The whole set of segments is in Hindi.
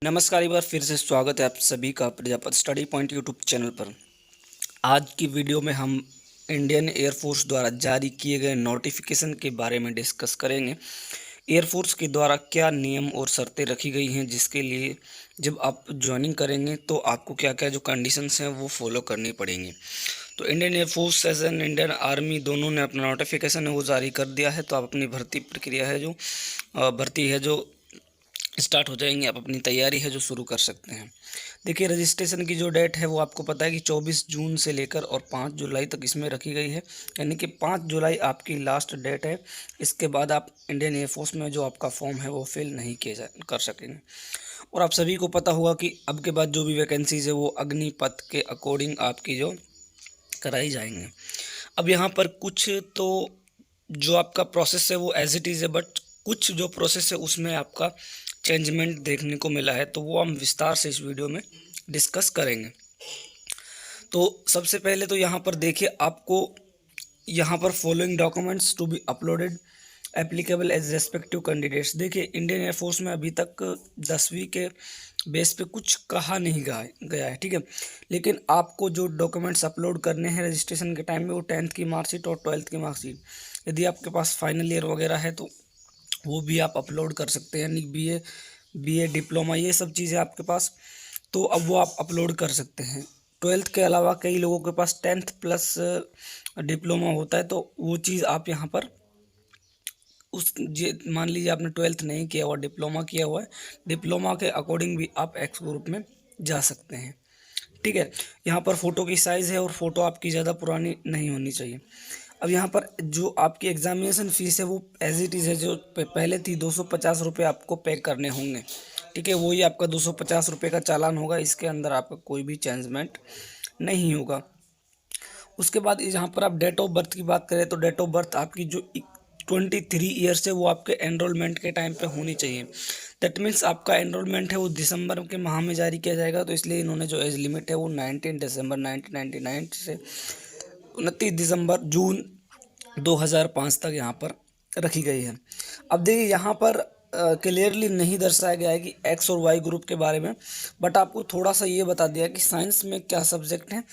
नमस्कार, एक बार फिर से स्वागत है आप सभी का Prajapati study point YouTube channel पर। आज की वीडियो में हम इंडियन एयरफोर्स द्वारा जारी किए गए नोटिफिकेशन के बारे में डिस्कस करेंगे। एयरफोर्स के द्वारा क्या नियम और शर्तें रखी गई हैं, जिसके लिए जब आप ज्वाइनिंग करेंगे तो आपको क्या क्या जो कंडीशंस हैं वो फॉलो करनी पड़ेंगी। तो Indian air force as an Indian army दोनों ने अपना नोटिफिकेशन है वो जारी कर दिया है। तो आप अपनी भर्ती प्रक्रिया है जो भर्ती है जो स्टार्ट हो जाएंगे, आप अपनी तैयारी है जो शुरू कर सकते हैं। देखिए, रजिस्ट्रेशन की जो डेट है वो आपको पता है कि 24 जून से लेकर और 5 जुलाई तक इसमें रखी गई है, यानी कि 5 जुलाई आपकी लास्ट डेट है। इसके बाद आप इंडियन एयरफोर्स में जो आपका फॉर्म है वो फिल नहीं कर सकेंगे। और आप सभी को पता होगा कि अब के बाद जो भी वैकेंसीज है वो अग्निपथ के अकॉर्डिंग आपकी जो कराई जाएंगे। अब यहाँ पर कुछ तो जो आपका प्रोसेस है वो एज इट इज़ है, बट कुछ जो प्रोसेस है उसमें आपका चेंजमेंट देखने को मिला है, तो वो हम विस्तार से इस वीडियो में डिस्कस करेंगे। तो सबसे पहले तो यहाँ पर देखिए, आपको यहाँ पर following documents to be uploaded applicable as respective candidates. देखिए, इंडियन एयरफोर्स में अभी तक 10वीं के बेस पे कुछ कहा नहीं गया है, ठीक है। लेकिन आपको जो डॉक्यूमेंट्स अपलोड करने हैं रजिस्ट्रेशन के टाइम में वो 10th की मार्कशीट और 12th की मार्कशीट, यदि आपके पास फाइनल ईयर वगैरह है तो वो भी आप अपलोड कर सकते हैं, यानी बीए डिप्लोमा ये सब चीज़ें आपके पास, तो अब वो आप अपलोड कर सकते हैं। 12th के अलावा कई लोगों के पास 10th प्लस डिप्लोमा होता है, तो वो चीज़ आप यहाँ पर मान लीजिए आपने 12th नहीं किया हुआ, डिप्लोमा किया हुआ है, डिप्लोमा के अकॉर्डिंग भी आप एक्स ग्रुप में जा सकते हैं, ठीक है। यहाँ पर फ़ोटो की साइज़ है और फ़ोटो आपकी ज़्यादा पुरानी नहीं होनी चाहिए। अब यहाँ पर जो आपकी एग्जामिनेशन फ़ीस है वो एज इट इज़ है, जो पहले थी 250 रुपये आपको पे करने होंगे, ठीक है। वही आपका 250 रुपये का चालान होगा, इसके अंदर आपका कोई भी चेंजमेंट नहीं होगा। उसके बाद यहाँ पर आप डेट ऑफ बर्थ की बात करें तो डेट ऑफ बर्थ आपकी जो 23 ईयर्स है वो आपके एनरोलमेंट के टाइम पे होनी चाहिए। दैट मीन्स आपका एनरोलमेंट है वो दिसंबर के माह में जारी किया जाएगा, तो इसलिए इन्होंने जो एज लिमिट है वो 19 दिसंबर 1999 से 29 दिसंबर जून 2005 तक यहाँ पर रखी गई है। अब देखिए, यहाँ पर क्लियरली नहीं दर्शाया गया है कि एक्स और वाई ग्रुप के बारे में, बट आपको थोड़ा सा ये बता दिया कि साइंस में क्या सब्जेक्ट हैं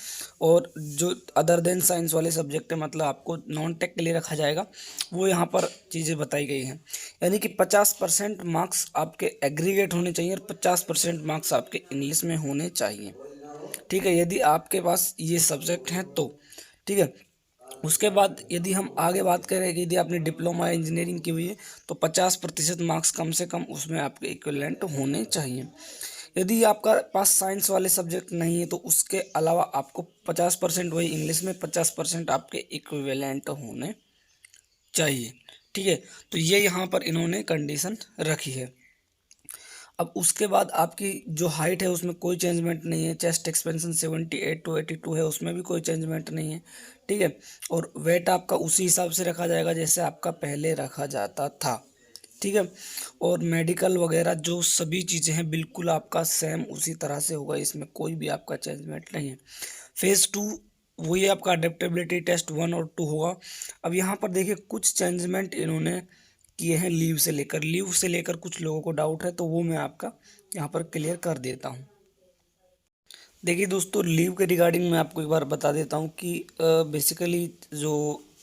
और जो अदर देन साइंस वाले सब्जेक्ट है, मतलब आपको नॉन टेक के लिए रखा जाएगा, वो यहाँ पर चीज़ें बताई गई हैं। यानी कि 50% मार्क्स आपके एग्रीगेट होने चाहिए और 50% मार्क्स आपके इंग्लिश में होने चाहिए, ठीक है, यदि आपके पास ये सब्जेक्ट हैं तो, ठीक है। उसके बाद यदि हम आगे बात करें कि यदि आपने डिप्लोमा इंजीनियरिंग की हुई है तो 50% मार्क्स कम से कम उसमें आपके इक्विवेलेंट होने चाहिए। यदि आपका पास साइंस वाले सब्जेक्ट नहीं है तो उसके अलावा आपको 50% वही इंग्लिश में, 50% आपके इक्विवेलेंट होने चाहिए, ठीक है। तो ये यहाँ पर इन्होंने कंडीशन रखी है। अब उसके बाद आपकी जो हाइट है उसमें कोई चेंजमेंट नहीं है। चेस्ट एक्सपेंशन 78 to 82 है, उसमें भी कोई चेंजमेंट नहीं है, ठीक है। और वेट आपका उसी हिसाब से रखा जाएगा जैसे आपका पहले रखा जाता था, ठीक है। और मेडिकल वगैरह जो सभी चीज़ें हैं बिल्कुल आपका सेम उसी तरह से होगा, इसमें कोई भी आपका चेंजमेंट नहीं है। फेज़ 2 वही आपका अडेप्टेबिलिटी टेस्ट 1 और 2 होगा। अब यहाँ पर देखिए, कुछ चेंजमेंट इन्होंने किए हैं लीव से लेकर कुछ लोगों को डाउट है, तो वो मैं आपका यहाँ पर क्लियर कर देता हूँ। देखिए दोस्तों, लीव के रिगार्डिंग मैं आपको एक बार बता देता हूँ कि बेसिकली जो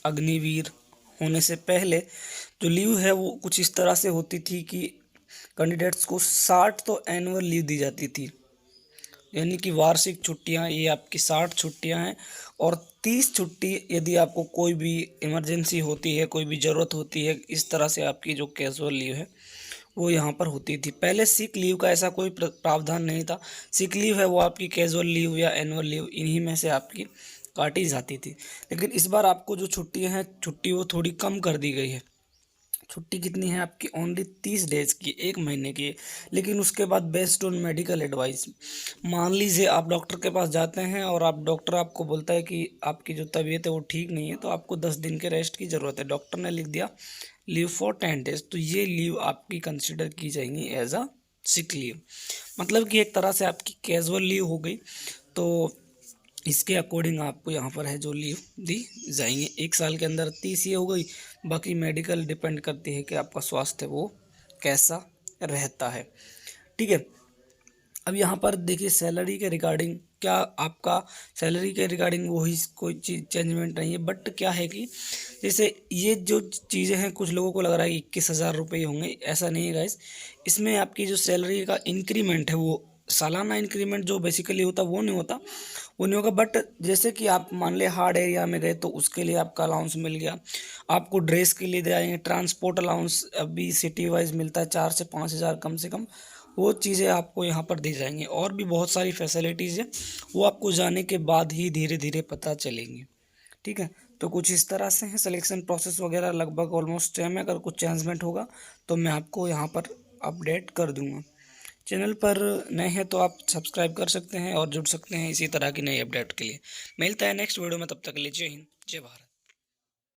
अग्निवीर होने से पहले जो लीव है वो कुछ इस तरह से होती थी कि कैंडिडेट्स को 60 तो एनुअल लीव दी जाती थी, यानी कि वार्षिक छुट्टियां, ये आपकी 60 छुट्टियां हैं। और 30 छुट्टी यदि आपको कोई भी इमरजेंसी होती है, कोई भी ज़रूरत होती है, इस तरह से आपकी जो कैजुअल लीव है वो यहाँ पर होती थी। पहले सिक लीव का ऐसा कोई प्रावधान नहीं था। सिक लीव है वो आपकी कैजुअल लीव या एनुअल लीव इन्हीं में से आपकी काटी जाती थी। लेकिन इस बार आपको जो छुट्टियाँ हैं, छुट्टी वो थोड़ी कम कर दी गई है। छुट्टी कितनी है आपकी? ओनली 30 डेज की, 1 महीने की। लेकिन उसके बाद बेस्ड ऑन मेडिकल एडवाइस, मान लीजिए आप डॉक्टर के पास जाते हैं और डॉक्टर आपको बोलता है कि आपकी जो तबीयत है वो ठीक नहीं है, तो आपको 10 दिन के रेस्ट की ज़रूरत है, डॉक्टर ने लिख दिया लीव फॉर 10 डेज, तो ये लीव आपकी कंसिडर की जाएंगी एज अ सिक लीव, मतलब कि एक तरह से आपकी कैजुअल लीव हो गई। तो इसके अकॉर्डिंग आपको यहाँ पर है जो लीव दी जाएंगे। 1 साल के अंदर 30 ये हो गई, बाकी मेडिकल डिपेंड करती है कि आपका स्वास्थ्य वो कैसा रहता है, ठीक है। अब यहाँ पर देखिए सैलरी के रिगार्डिंग क्या आपका सैलरी के रिगार्डिंग वही कोई चीज़ चेंजमेंट नहीं है, बट क्या है कि जैसे ये जो चीज़ें हैं कुछ लोगों को लग रहा है 21,000 रुपये होंगे, ऐसा नहीं है गाइस। इसमें आपकी जो सैलरी का इंक्रीमेंट है वो सालाना इंक्रीमेंट जो बेसिकली होता है वो नहीं होगा। बट जैसे कि आप मान ले हार्ड एरिया में गए तो उसके लिए आपका अलाउंस मिल गया, आपको ड्रेस के लिए दे आएंगे, ट्रांसपोर्ट अलाउंस अभी सिटी वाइज मिलता है 4 से 5 हज़ार कम से कम, वो चीज़ें आपको यहाँ पर दी जाएंगी। और भी बहुत सारी फैसिलिटीज़ हैं, वो आपको जाने के बाद ही धीरे धीरे पता चलेंगी। ठीक है, तो कुछ इस तरह से है सिलेक्शन प्रोसेस वगैरह, लगभग ऑलमोस्ट सेम है। अगर कुछ चेंजमेंट होगा तो मैं आपको यहाँ पर अपडेट कर दूँगा। चैनल पर नए हैं तो आप सब्सक्राइब कर सकते हैं और जुड़ सकते हैं इसी तरह की नई अपडेट के लिए। मिलता है नेक्स्ट वीडियो में, तब तक के लिए जय हिंद जय भारत।